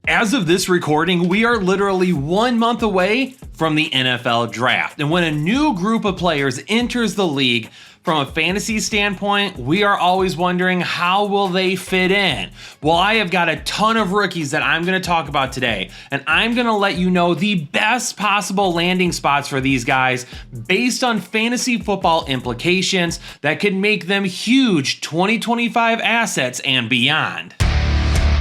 As of this recording, we are literally 1 month away from the NFL draft. And when a new group of players enters the league, from a fantasy standpoint, we are always wondering, how will they fit in? Well, I have got a ton of rookies that I'm going to talk about today, and I'm going to let you know the best possible landing spots for these guys based on fantasy football implications that could make them huge 2025 assets and beyond.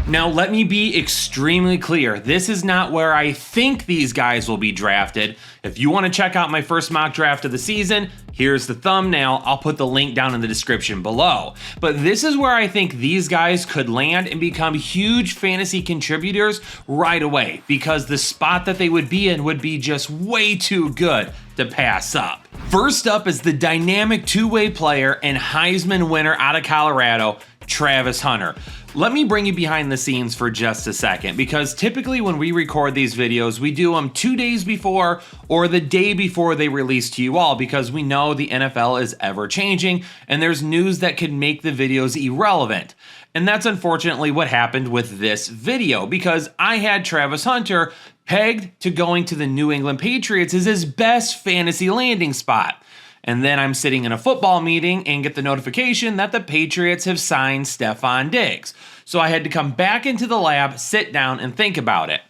Now, let me be extremely clear. This is not where I think these guys will be drafted. If you want to check out my first mock draft of the season, here's the thumbnail. I'll put the link down in the description below. But this is where I think these guys could land and become huge fantasy contributors right away, because the spot that they would be in would be just way too good to pass up. First up is the dynamic two-way player and Heisman winner out of Colorado, Travis Hunter. Let me bring you behind the scenes for just a second, because typically when we record these videos, we do them 2 days before or the day before they release to you all, because we know the NFL is ever changing and there's news that could make the videos irrelevant. And that's unfortunately what happened with this video, because I had Travis Hunter pegged to going to the New England Patriots as his best fantasy landing spot. And then I'm sitting in a football meeting and get the notification that the Patriots have signed Stefon Diggs. So I had to come back into the lab, sit down, and think about it.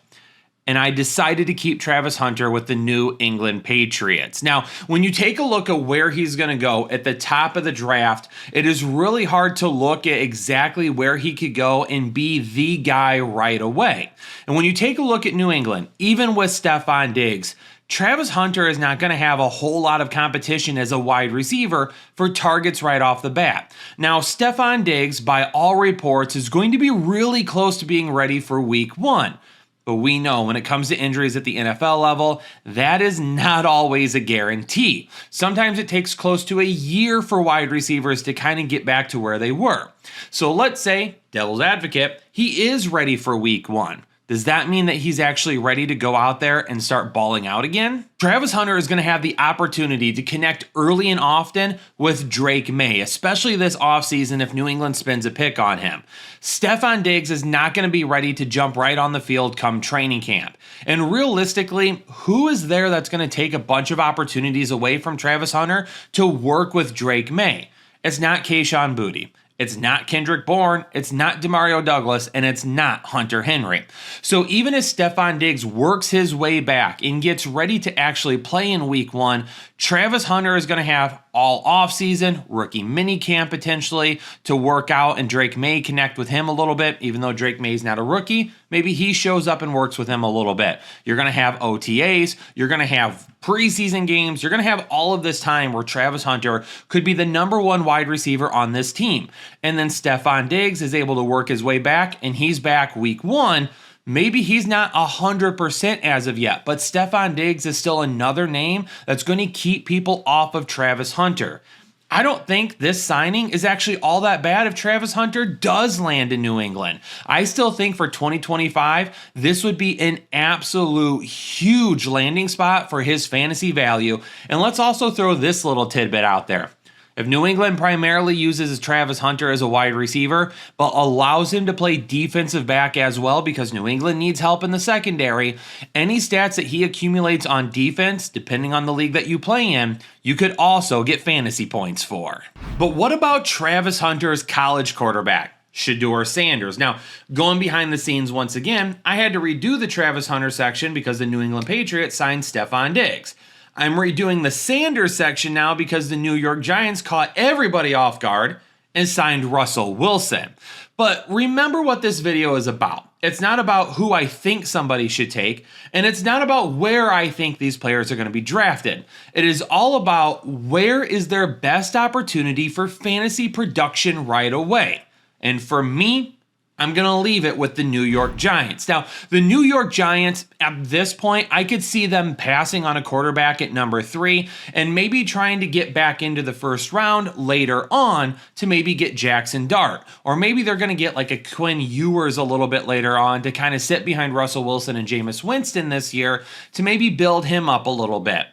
And I decided to keep Travis Hunter with the New England Patriots. Now, when you take a look at where he's going to go at the top of the draft, it is really hard to look at exactly where he could go and be the guy right away. And when you take a look at New England, even with Stefon Diggs, Travis Hunter is not going to have a whole lot of competition as a wide receiver for targets right off the bat. Now, Stefon Diggs, by all reports, is going to be really close to being ready for week 1. But we know when it comes to injuries at the NFL level, that is not always a guarantee. Sometimes it takes close to a year for wide receivers to kind of get back to where they were. So let's say, devil's advocate, he is ready for week 1. Does that mean that he's actually ready to go out there and start balling out again? Travis Hunter is going to have the opportunity to connect early and often with Drake May, especially this offseason if New England spends a pick on him. Stefon Diggs is not going to be ready to jump right on the field come training camp. And realistically, who is there that's going to take a bunch of opportunities away from Travis Hunter to work with Drake May? It's not Kayshon Boutte. It's not Kendrick Bourne, it's not Demario Douglas, and it's not Hunter Henry. So even as Stefon Diggs works his way back and gets ready to actually play in week 1, Travis Hunter is going to have all offseason, rookie minicamp potentially to work out, and Drake May connect with him a little bit. Even though Drake May is not a rookie, maybe he shows up and works with him a little bit. You're going to have OTAs, you're going to have preseason games, you're going to have all of this time where Travis Hunter could be the number 1 wide receiver on this team. And then Stefon Diggs is able to work his way back, and he's back week 1. Maybe he's not 100% as of yet, but Stefon Diggs is still another name that's going to keep people off of Travis Hunter. I don't think this signing is actually all that bad if Travis Hunter does land in New England. I still think for 2025, this would be an absolute huge landing spot for his fantasy value. And let's also throw this little tidbit out there. If New England primarily uses Travis Hunter as a wide receiver, but allows him to play defensive back as well because New England needs help in the secondary, any stats that he accumulates on defense, depending on the league that you play in, you could also get fantasy points for. But what about Travis Hunter's college quarterback, Shedeur Sanders? Now, going behind the scenes once again, I had to redo the Travis Hunter section because the New England Patriots signed Stefon Diggs. I'm redoing the Sanders section now because the New York Giants caught everybody off guard and signed Russell Wilson. But remember what this video is about. It's not about who I think somebody should take, and it's not about where I think these players are going to be drafted. It is all about where is their best opportunity for fantasy production right away. And for me, I'm going to leave it with the New York Giants. Now, the New York Giants, at this point, I could see them passing on a quarterback at number 3 and maybe trying to get back into the first round later on to maybe get Jackson Dart. Or maybe they're going to get like a Quinn Ewers a little bit later on to kind of sit behind Russell Wilson and Jameis Winston this year to maybe build him up a little bit.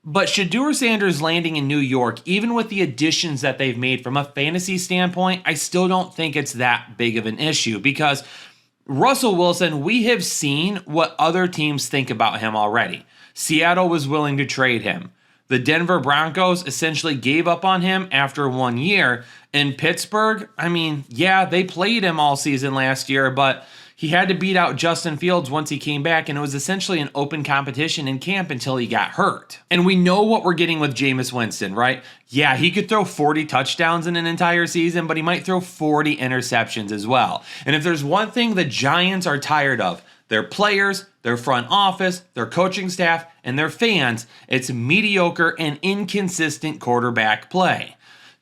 But Shedeur Sanders landing in New York, even with the additions that they've made from a fantasy standpoint, I still don't think it's that big of an issue because Russell Wilson, we have seen what other teams think about him already. Seattle was willing to trade him. The Denver Broncos essentially gave up on him after 1 year. In Pittsburgh, I mean, yeah, they played him all season last year, but he had to beat out Justin Fields once he came back, and it was essentially an open competition in camp until he got hurt. And we know what we're getting with Jameis Winston, right? Yeah, he could throw 40 touchdowns in an entire season, but he might throw 40 interceptions as well. And if there's one thing the Giants are tired of, their players, their front office, their coaching staff, and their fans, it's mediocre and inconsistent quarterback play.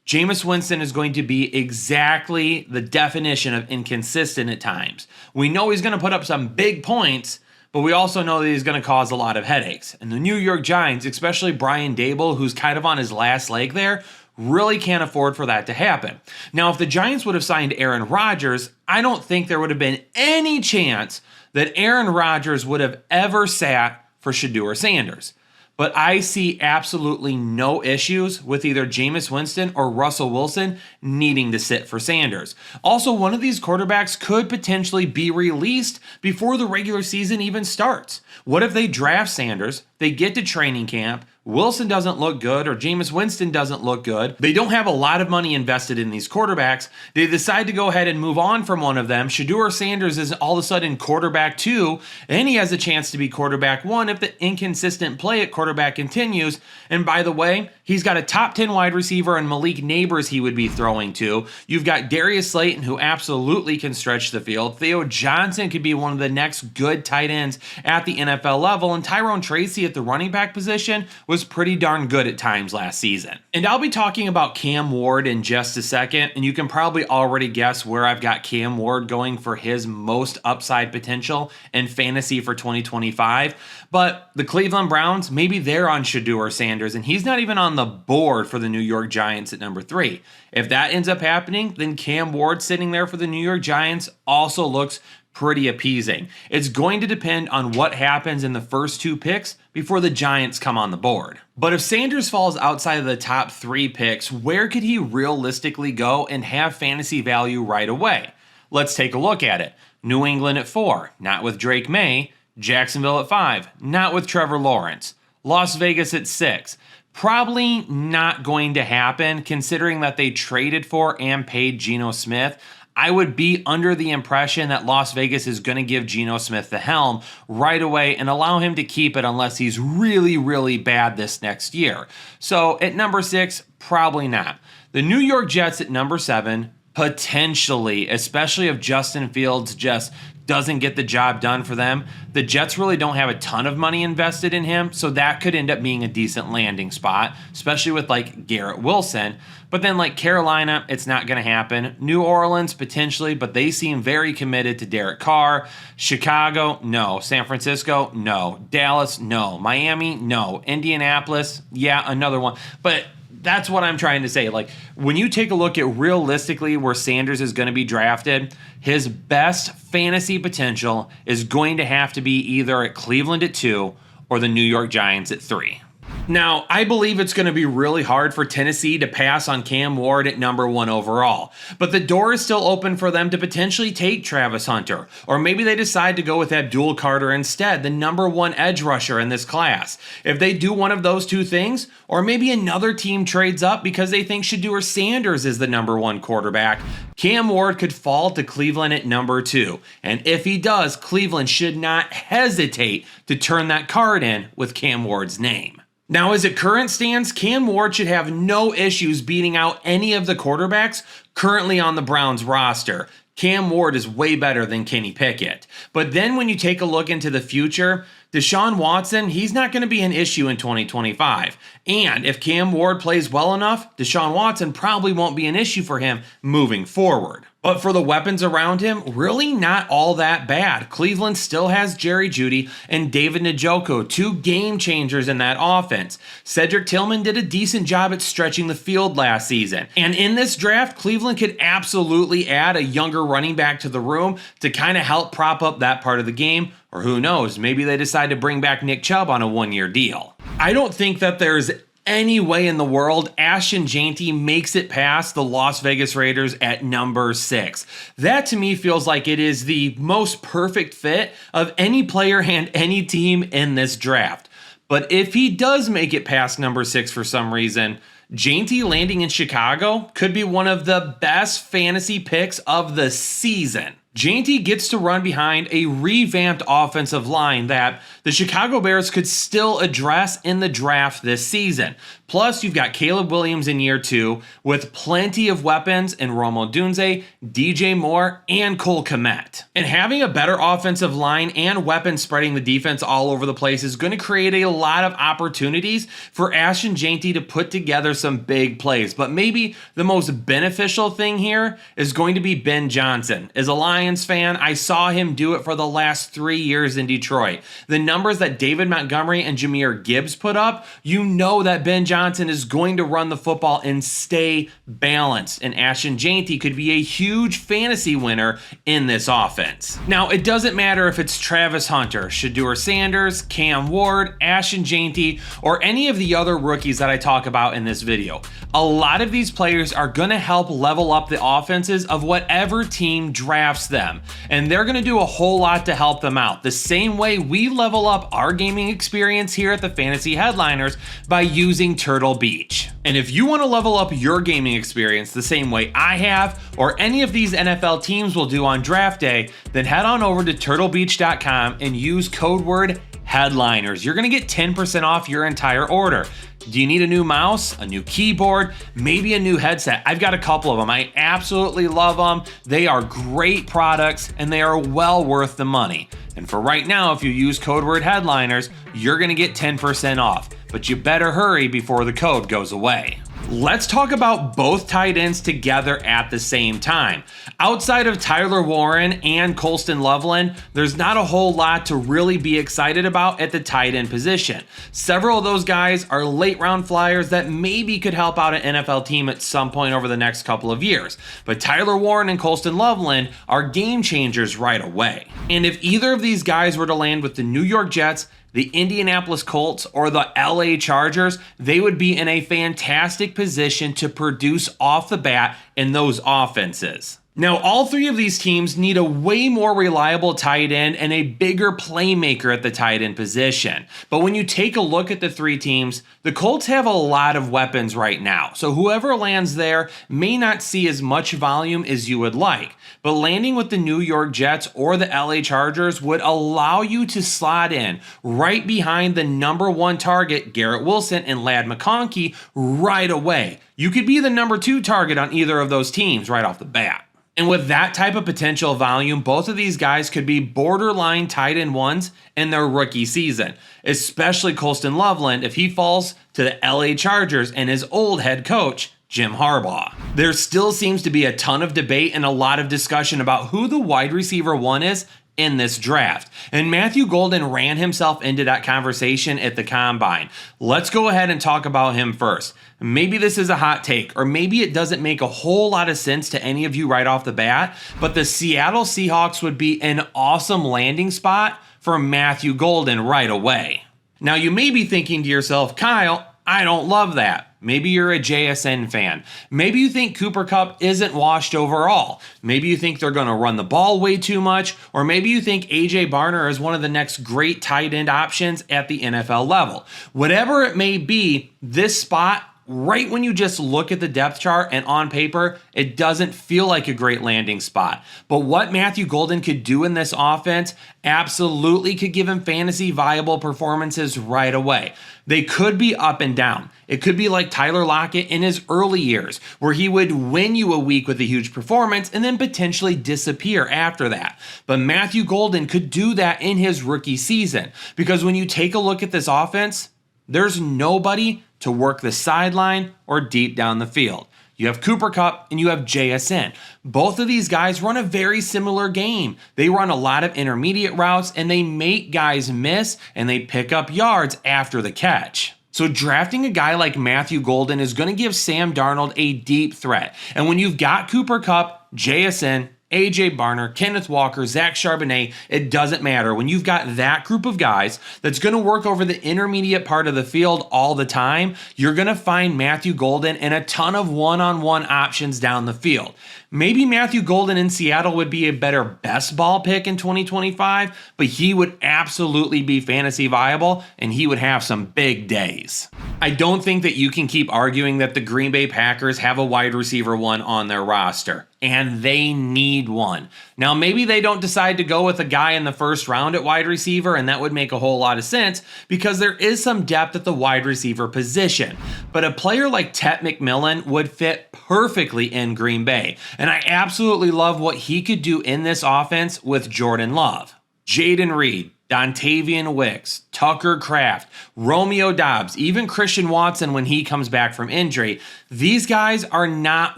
Jameis Winston is going to be exactly the definition of inconsistent at times. We know he's going to put up some big points, but we also know that he's going to cause a lot of headaches. And the New York Giants, especially Brian Daboll, who's kind of on his last leg there, really can't afford for that to happen. Now, if the Giants would have signed Aaron Rodgers, I don't think there would have been any chance that Aaron Rodgers would have ever sat for Shedeur Sanders. But I see absolutely no issues with either Jameis Winston or Russell Wilson needing to sit for Sanders. Also, one of these quarterbacks could potentially be released before the regular season even starts. What if they draft Sanders, they get to training camp, Wilson doesn't look good or Jameis Winston doesn't look good. They don't have a lot of money invested in these quarterbacks. They decide to go ahead and move on from one of them. Shedeur Sanders is all of a sudden quarterback 2, and he has a chance to be quarterback 1 if the inconsistent play at quarterback continues. And by the way, he's got a top 10 wide receiver in Malik Neighbors he would be throwing to. You've got Darius Slayton, who absolutely can stretch the field. Theo Johnson could be one of the next good tight ends at the NFL level. And Tyrone Tracy at the running back position was pretty darn good at times last season. And I'll be talking about Cam Ward in just a second, and you can probably already guess where I've got Cam Ward going for his most upside potential in fantasy for 2025. But the Cleveland Browns, maybe they're on Shedeur Sanders, and he's not even on the board for the New York Giants at number 3. If that ends up happening, then Cam Ward sitting there for the New York Giants also looks pretty appeasing. It's going to depend on what happens in the first 2 picks before the Giants come on the board. But if Sanders falls outside of the top 3 picks, where could he realistically go and have fantasy value right away? Let's take a look at it. New England at 4, not with Drake May. Jacksonville at 5, not with Trevor Lawrence. Las Vegas at 6. Probably not going to happen considering that they traded for and paid Geno Smith. I would be under the impression that Las Vegas is going to give Geno Smith the helm right away and allow him to keep it unless he's really, really bad this next year. So at number 6, probably not. The New York Jets at number 7, potentially, especially if Justin Fields just doesn't get the job done for them. The Jets really don't have a ton of money invested in him, so that could end up being a decent landing spot, especially with like Garrett Wilson. But then like Carolina, it's not going to happen. New Orleans, potentially, but they seem very committed to Derek Carr. Chicago, no. San Francisco, no. Dallas, no. Miami, no. Indianapolis, yeah, another one. But that's what I'm trying to say. Like, when you take a look at realistically where Sanders is going to be drafted, his best fantasy potential is going to have to be either at Cleveland at 2 or the New York Giants at 3. Now, I believe it's going to be really hard for Tennessee to pass on Cam Ward at number 1 overall, but the door is still open for them to potentially take Travis Hunter, or maybe they decide to go with Abdul Carter instead, the number 1 edge rusher in this class. If they do one of those 2 things, or maybe another team trades up because they think Shedeur Sanders is the number 1 quarterback, Cam Ward could fall to Cleveland at number 2, and if he does, Cleveland should not hesitate to turn that card in with Cam Ward's name. Now, as it current stands, Cam Ward should have no issues beating out any of the quarterbacks currently on the Browns roster. Cam Ward is way better than Kenny Pickett. But then when you take a look into the future, Deshaun Watson, he's not going to be an issue in 2025. And if Cam Ward plays well enough, Deshaun Watson probably won't be an issue for him moving forward. But for the weapons around him, really not all that bad. Cleveland still has Jerry Jeudy and David Njoku, 2 game changers in that offense. Cedric Tillman did a decent job at stretching the field last season. And in this draft, Cleveland could absolutely add a younger running back to the room to kind of help prop up that part of the game. Or who knows, maybe they decide to bring back Nick Chubb on a 1-year deal. I don't think that there's any way in the world Ashton Jeanty makes it past the Las Vegas Raiders at number 6. That to me feels like it is the most perfect fit of any player and any team in this draft. But if he does make it past number 6 for some reason, Jeanty landing in Chicago could be one of the best fantasy picks of the season. Jeanty gets to run behind a revamped offensive line that the Chicago Bears could still address in the draft this season. Plus, you've got Caleb Williams in year 2 with plenty of weapons in Rome Odunze, DJ Moore, and Cole Kmet. And having a better offensive line and weapons spreading the defense all over the place is going to create a lot of opportunities for Ashton Jeanty to put together some big plays. But maybe the most beneficial thing here is going to be Ben Johnson. As a Lions fan, I saw him do it for the last 3 years in Detroit. The numbers that David Montgomery and Jahmyr Gibbs put up, you know that Ben Johnson is going to run the football and stay balanced, and Ashton Jeanty could be a huge fantasy winner in this offense. Now, it doesn't matter if it's Travis Hunter, Shedeur Sanders, Cam Ward, Ashton Jeanty, or any of the other rookies that I talk about in this video. A lot of these players are going to help level up the offenses of whatever team drafts them, and they're going to do a whole lot to help them out, the same way we level up our gaming experience here at the Fantasy Headliners by using Turtle Beach. And if you want to level up your gaming experience the same way I have, or any of these NFL teams will do on draft day, then head on over to turtlebeach.com and use code word Headliners. You're going to get 10% off your entire order. Do you need a new mouse, a new keyboard, maybe a new headset? I've got a couple of them. I absolutely love them. They are great products and they are well worth the money. And for right now, if you use code word Headliners, you're going to get 10% off. But you better hurry before the code goes away. Let's talk about both tight ends together at the same time. Outside of Tyler Warren and Colston Loveland, there's not a whole lot to really be excited about at the tight end position. Several of those guys are late round flyers that maybe could help out an NFL team at some point over the next couple of years. But Tyler Warren and Colston Loveland are game changers right away. And if either of these guys were to land with the New York Jets, the Indianapolis Colts, or the LA Chargers, they would be in a fantastic position to produce off the bat in those offenses. Now, all three of these teams need a way more reliable tight end and a bigger playmaker at the tight end position. But when you take a look at the three teams, the Colts have a lot of weapons right now. So whoever lands there may not see as much volume as you would like. But landing with the New York Jets or the LA Chargers would allow you to slot in right behind the number 1 target, Garrett Wilson and Ladd McConkey, right away. You could be the number 2 target on either of those teams right off the bat. And with that type of potential volume, both of these guys could be borderline tight end ones in their rookie season, especially Colston Loveland if he falls to the LA Chargers and his old head coach, Jim Harbaugh. There still seems to be a ton of debate and a lot of discussion about who the wide receiver 1 is in this draft. And Matthew Golden ran himself into that conversation at the Combine. Let's go ahead and talk about him first. Maybe this is a hot take, or maybe it doesn't make a whole lot of sense to any of you right off the bat, but the Seattle Seahawks would be an awesome landing spot for Matthew Golden right away. Now you may be thinking to yourself, Kyle, I don't love that. Maybe you're a JSN fan. Maybe you think Cooper Kupp isn't washed overall. Maybe you think they're going to run the ball way too much, or maybe you think AJ Barner is one of the next great tight end options at the NFL level. Whatever it may be, this spot, right when you just look at the depth chart and on paper, it doesn't feel like a great landing spot. But what Matthew Golden could do in this offense absolutely could give him fantasy viable performances right away. They could be up and down. It could be like Tyler Lockett in his early years, where he would win you a week with a huge performance and then potentially disappear after that. But Matthew Golden could do that in his rookie season, because when you take a look at this offense, there's nobody to work the sideline or deep down the field. You have Cooper Kupp and you have JSN. Both of these guys run a very similar game. They run a lot of intermediate routes and they make guys miss and they pick up yards after the catch. So drafting a guy like Matthew Golden is going to give Sam Darnold a deep threat. And when you've got Cooper Kupp, JSN, A.J. Barner, Kenneth Walker, Zach Charbonnet, it doesn't matter. When you've got that group of guys that's going to work over the intermediate part of the field all the time, you're going to find Matthew Golden and a ton of one-on-one options down the field. Maybe Matthew Golden in Seattle would be a better best ball pick in 2025, but he would absolutely be fantasy viable and he would have some big days. I don't think that you can keep arguing that the Green Bay Packers have a wide receiver one on their roster, and they need one. Now, maybe they don't decide to go with a guy in the first round at wide receiver, and that would make a whole lot of sense because there is some depth at the wide receiver position. But a player like Tet McMillan would fit perfectly in Green Bay, and I absolutely love what he could do in this offense with Jordan Love. Jaden Reed, Dontavian Wicks, Tucker Kraft, Romeo Doubs, even Christian Watson when he comes back from injury. These guys are not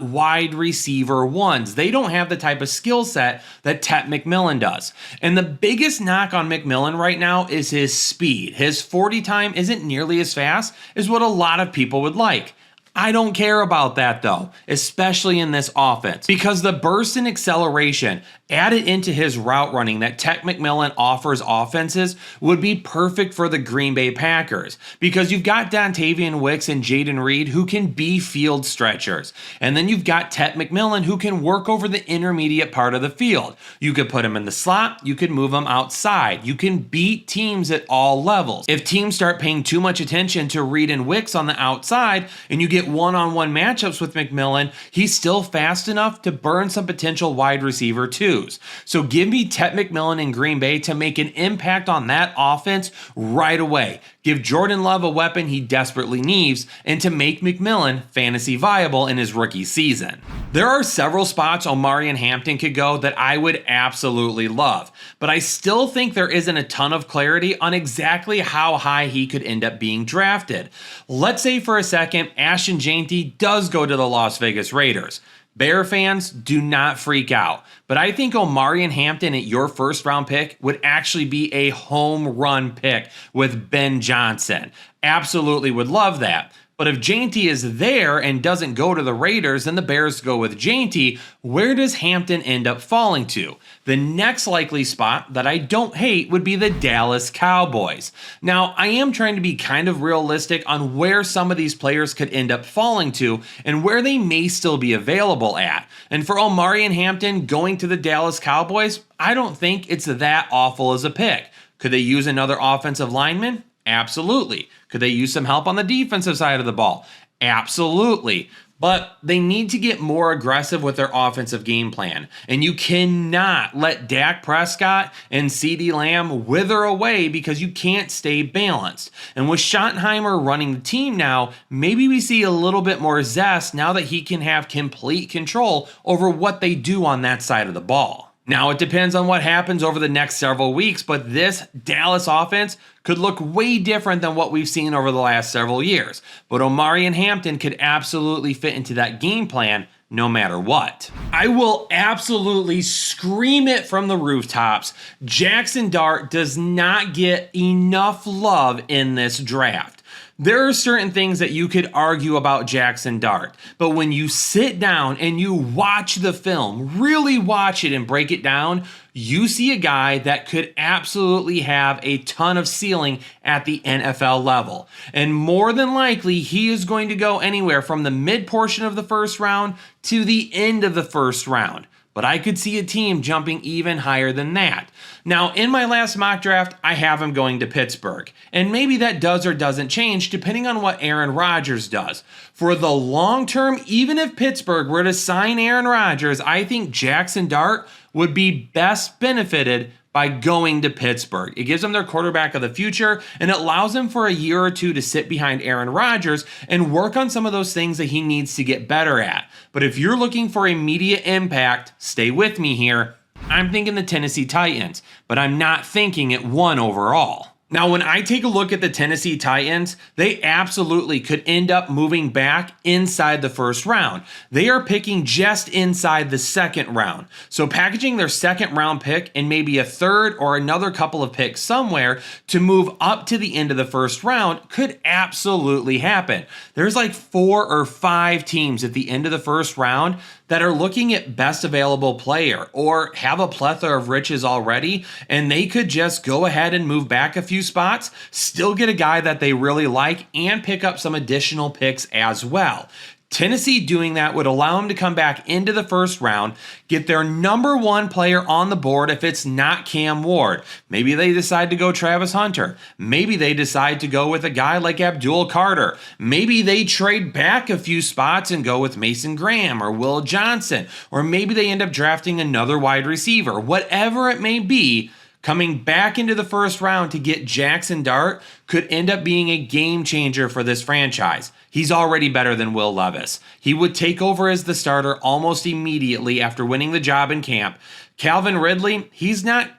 wide receiver ones. They don't have the type of skill set that Tet McMillan does. And the biggest knock on McMillan right now is his speed. His 40 time isn't nearly as fast as what a lot of people would like. I don't care about that though, especially in this offense, because the burst and acceleration added into his route running that Tet McMillan offers offenses would be perfect for the Green Bay Packers, because you've got Dontavian Wicks and Jaden Reed who can be field stretchers, and then you've got Tet McMillan who can work over the intermediate part of the field. You could put him in the slot, you could move him outside, you can beat teams at all levels. If teams start paying too much attention to Reed and Wicks on the outside and you get one-on-one matchups with McMillan, he's still fast enough to burn some potential wide receiver twos. So give me Tet McMillan in Green Bay to make an impact on that offense right away. Give Jordan Love a weapon he desperately needs, and to make McMillan fantasy viable in his rookie season. There are several spots Omarion Hampton could go that I would absolutely love, but I still think there isn't a ton of clarity on exactly how high he could end up being drafted. Let's say for a second Ashton Jeanty does go to the Las Vegas Raiders. Bear fans, do not freak out, but I think Omarion Hampton at your first round pick would actually be a home run pick with Ben Johnson. Absolutely would love that. But if Jeanty is there and doesn't go to the Raiders and the Bears go with Jeanty, where does Hampton end up falling to? The next likely spot that I don't hate would be the Dallas Cowboys. Now, I am trying to be kind of realistic on where some of these players could end up falling to and where they may still be available at. And for Omarion Hampton going to the Dallas Cowboys, I don't think it's that awful as a pick. Could they use another offensive lineman? Absolutely. Could they use some help on the defensive side of the ball? Absolutely. But they need to get more aggressive with their offensive game plan. And you cannot let Dak Prescott and CeeDee Lamb wither away because you can't stay balanced. And with Schottenheimer running the team now, maybe we see a little bit more zest now that he can have complete control over what they do on that side of the ball. Now, it depends on what happens over the next several weeks, but this Dallas offense could look way different than what we've seen over the last several years. But Omarion Hampton could absolutely fit into that game plan no matter what. I will absolutely scream it from the rooftops. Jackson Dart does not get enough love in this draft. There are certain things that you could argue about Jackson Dart, but when you sit down and you watch the film, really watch it and break it down, you see a guy that could absolutely have a ton of ceiling at the NFL level. And more than likely, he is going to go anywhere from the mid portion of the first round to the end of the first round. But I could see a team jumping even higher than that. Now, in my last mock draft, I have him going to Pittsburgh. And maybe that does or doesn't change depending on what Aaron Rodgers does. For the long term, even if Pittsburgh were to sign Aaron Rodgers, I think Jackson Dart would be best benefited by going to Pittsburgh. It gives them their quarterback of the future, and it allows them for a year or two to sit behind Aaron Rodgers and work on some of those things that he needs to get better at. But if you're looking for immediate impact, stay with me here. I'm thinking the Tennessee Titans, but I'm not thinking at 1 overall. Now, when I take a look at the Tennessee Titans, they absolutely could end up moving back inside the first round. They are picking just inside the second round. So packaging their second round pick and maybe a third or another couple of picks somewhere to move up to the end of the first round could absolutely happen. There's like 4 or 5 teams at the end of the first round that are looking at best available player or have a plethora of riches already, and they could just go ahead and move back a few spots, still get a guy that they really like, and pick up some additional picks as well. Tennessee doing that would allow them to come back into the first round, get their number one player on the board if it's not Cam Ward. Maybe they decide to go Travis Hunter. Maybe they decide to go with a guy like Abdul Carter. Maybe they trade back a few spots and go with Mason Graham or Will Johnson. Or maybe they end up drafting another wide receiver. Whatever it may be, coming back into the first round to get Jackson Dart could end up being a game changer for this franchise. He's already better than Will Levis. He would take over as the starter almost immediately after winning the job in camp. Calvin Ridley, he's not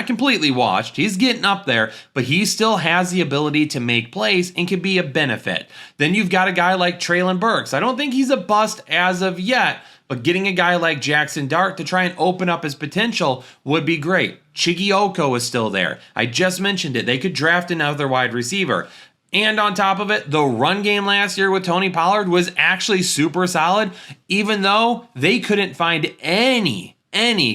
completely washed. He's getting up there, but he still has the ability to make plays and can be a benefit. Then you've got a guy like Treylon Burks. I don't think he's a bust as of yet, but getting a guy like Jackson Dart to try and open up his potential would be great. Chigioko is still there. I just mentioned it. They could draft another wide receiver. And on top of it, the run game last year with Tony Pollard was actually super solid, even though they couldn't find any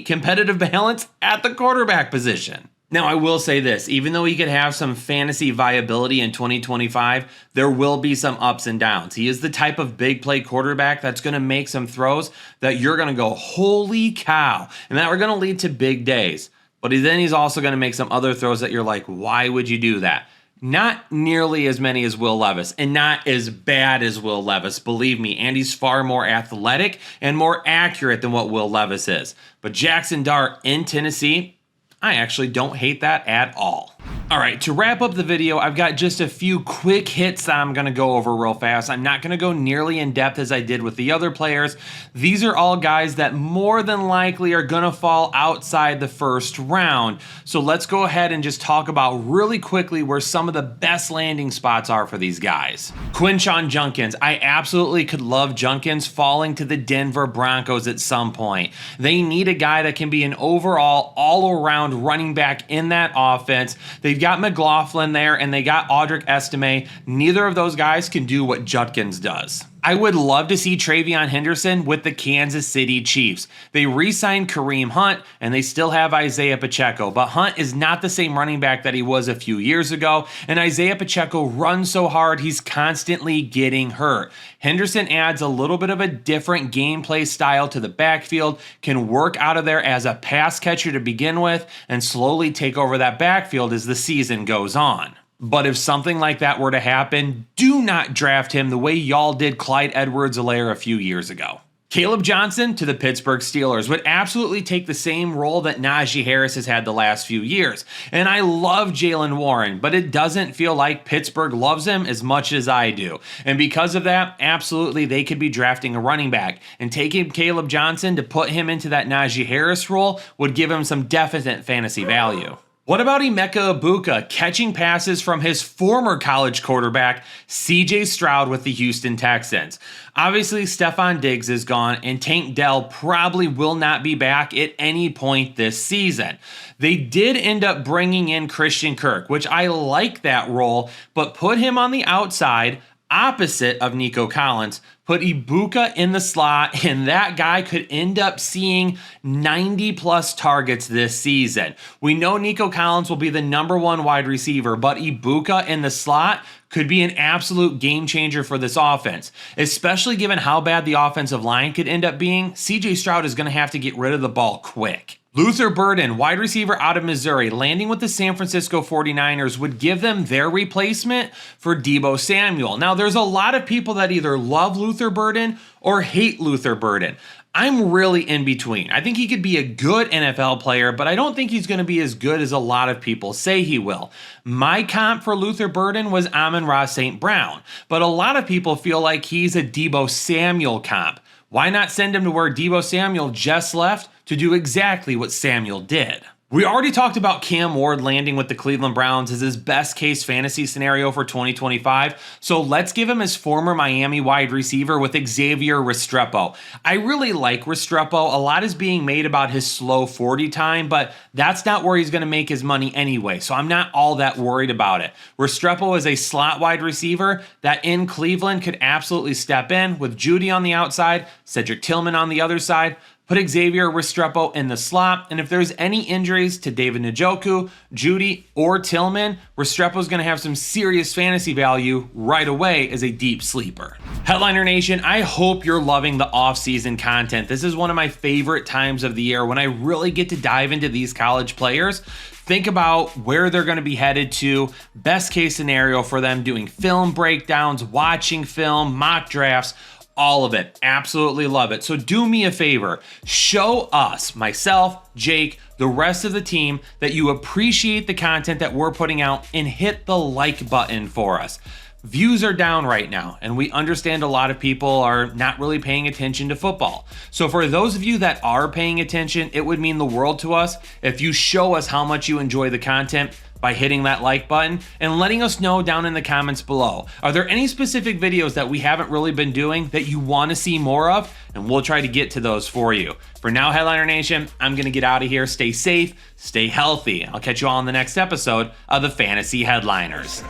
competitive balance at the quarterback position. Now, I will say this, even though he could have some fantasy viability in 2025, there will be some ups and downs. He is the type of big play quarterback that's going to make some throws that you're going to go, holy cow, and that are going to lead to big days. But then he's also going to make some other throws that you're like, why would you do that? Not nearly as many as Will Levis, and not as bad as Will Levis, believe me. Andy's far more athletic and more accurate than what Will Levis is. But Jackson Dart in Tennessee, I actually don't hate that at all. All right, to wrap up the video, I've got just a few quick hits that I'm going to go over real fast. I'm not going to go nearly in depth as I did with the other players. These are all guys that more than likely are going to fall outside the first round. So let's go ahead and just talk about really quickly where some of the best landing spots are for these guys. Quinshon Judkins. I absolutely could love Judkins falling to the Denver Broncos at some point. They need a guy that can be an overall, all-around running back in that offense. They've got McLaughlin there, and they got Audric Estime. Neither of those guys can do what Judkins does. I would love to see Travion Henderson with the Kansas City Chiefs. They re-signed Kareem Hunt, and they still have Isaiah Pacheco, but Hunt is not the same running back that he was a few years ago, and Isaiah Pacheco runs so hard he's constantly getting hurt. Henderson adds a little bit of a different gameplay style to the backfield, can work out of there as a pass catcher to begin with, and slowly take over that backfield as the season goes on. But if something like that were to happen, do not draft him the way y'all did Clyde Edwards-Helaire a few years ago. Caleb Johnson to the Pittsburgh Steelers would absolutely take the same role that Najee Harris has had the last few years. And I love Jaylen Warren, but it doesn't feel like Pittsburgh loves him as much as I do. And because of that, absolutely they could be drafting a running back. And taking Caleb Johnson to put him into that Najee Harris role would give him some definite fantasy value. What about Emeka Egbuka catching passes from his former college quarterback, CJ Stroud with the Houston Texans? Obviously, Stephon Diggs is gone, and Tank Dell probably will not be back at any point this season. They did end up bringing in Christian Kirk, which I like that role, but put him on the outside, opposite of Nico Collins, put Egbuka in the slot, and that guy could end up seeing 90-plus targets this season. We know Nico Collins will be the number one wide receiver, but Egbuka in the slot could be an absolute game changer for this offense, especially given how bad the offensive line could end up being. CJ Stroud is going to have to get rid of the ball quick. Luther Burden, wide receiver out of Missouri, landing with the San Francisco 49ers would give them their replacement for Deebo Samuel. Now, there's a lot of people that either love Luther Burden or hate Luther Burden. I'm really in between. I think he could be a good NFL player, but I don't think he's going to be as good as a lot of people say he will. My comp for Luther Burden was Amon-Ra St. Brown, but a lot of people feel like he's a Deebo Samuel comp. Why not send him to where Deebo Samuel just left to do exactly what Samuel did? We already talked about Cam Ward landing with the Cleveland Browns as his best case fantasy scenario for 2025. So let's give him his former Miami wide receiver with Xavier Restrepo. I really like Restrepo. A lot is being made about his slow 40 time, but that's not where he's going to make his money anyway. So I'm not all that worried about it. Restrepo is a slot wide receiver that in Cleveland could absolutely step in with Judy on the outside, Cedric Tillman on the other side. Put Xavier Restrepo in the slot, and if there's any injuries to David Njoku, Judy, or Tillman, Restrepo's going to have some serious fantasy value right away as a deep sleeper. Headliner Nation, I hope you're loving the off-season content. This is one of my favorite times of the year when I really get to dive into these college players. Think about where they're going to be headed to, best case scenario for them, doing film breakdowns, watching film, mock drafts, all of it. Absolutely love it. So do me a favor, show us, myself, Jake, the rest of the team, that you appreciate the content that we're putting out and hit the like button for us. Views are down right now, and we understand a lot of people are not really paying attention to football. So for those of you that are paying attention, it would mean the world to us if you show us how much you enjoy the content by hitting that like button and letting us know down in the comments below. Are there any specific videos that we haven't really been doing that you want to see more of? And we'll try to get to those for you. For now, Headliner Nation, I'm going to get out of here. Stay safe, stay healthy. I'll catch you all in the next episode of the Fantasy Headliners.